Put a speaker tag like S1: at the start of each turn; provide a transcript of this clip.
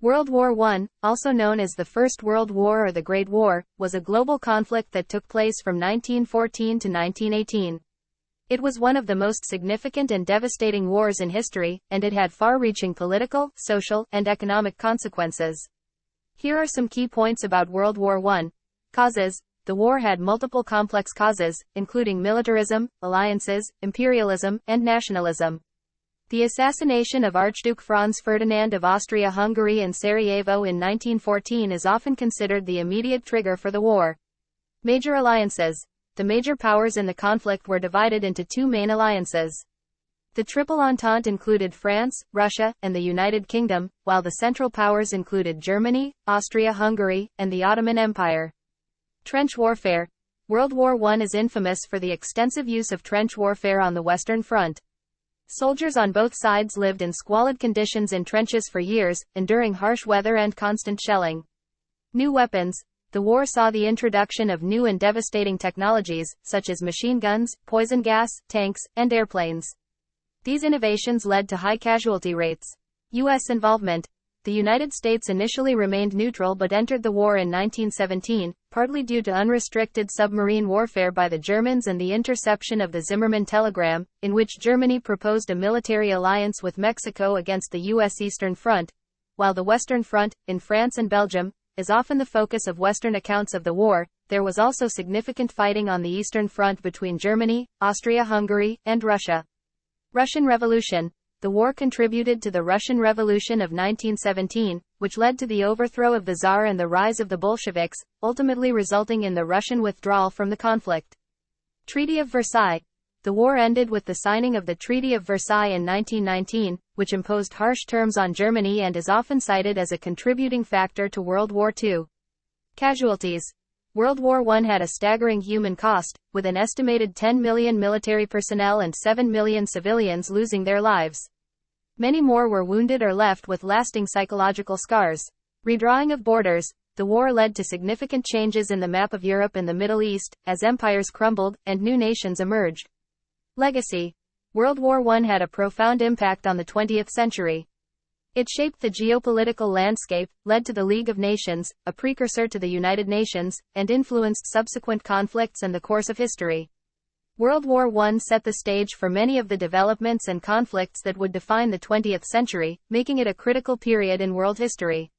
S1: World War I, also known as the First World War or the Great War, was a global conflict that took place from 1914 to 1918. It was one of the most significant and devastating wars in history, and it had far-reaching political, social, and economic consequences. Here are some key points about World War I. Causes. The war had multiple complex causes, including militarism, alliances, imperialism, and nationalism. The assassination of Archduke Franz Ferdinand of Austria-Hungary in Sarajevo in 1914 is often considered the immediate trigger for the war. Major alliances. The major powers in the conflict were divided into two main alliances. The Triple Entente included France, Russia, and the United Kingdom, while the Central Powers included Germany, Austria-Hungary, and the Ottoman Empire. Trench warfare. World War I is infamous for the extensive use of trench warfare on the Western Front. Soldiers on both sides lived in squalid conditions in trenches for years, enduring harsh weather and constant shelling. New weapons. The war saw the introduction of new and devastating technologies, such as machine guns, poison gas, tanks, and airplanes. These innovations led to high casualty rates. U.S. involvement. The United States initially remained neutral but entered the war in 1917, partly due to unrestricted submarine warfare by the Germans and the interception of the Zimmermann telegram, in which Germany proposed a military alliance with Mexico against the U.S. Eastern Front, while the Western Front, in France and Belgium, is often the focus of Western accounts of the war. There was also significant fighting on the Eastern Front between Germany, Austria-Hungary, and Russia. Russian Revolution. The war contributed to the Russian Revolution of 1917, which led to the overthrow of the Tsar and the rise of the Bolsheviks, ultimately resulting in the Russian withdrawal from the conflict. Treaty of Versailles. The war ended with the signing of the Treaty of Versailles in 1919, which imposed harsh terms on Germany and is often cited as a contributing factor to World War II. Casualties. World War I had a staggering human cost, with an estimated 10 million military personnel and 7 million civilians losing their lives. Many more were wounded or left with lasting psychological scars. Redrawing of borders. The war led to significant changes in the map of Europe and the Middle East, as empires crumbled and new nations emerged. Legacy. World War I had a profound impact on the 20th century. It shaped the geopolitical landscape, led to the League of Nations, a precursor to the United Nations, and influenced subsequent conflicts and the course of history. World War I set the stage for many of the developments and conflicts that would define the 20th century, making it a critical period in world history.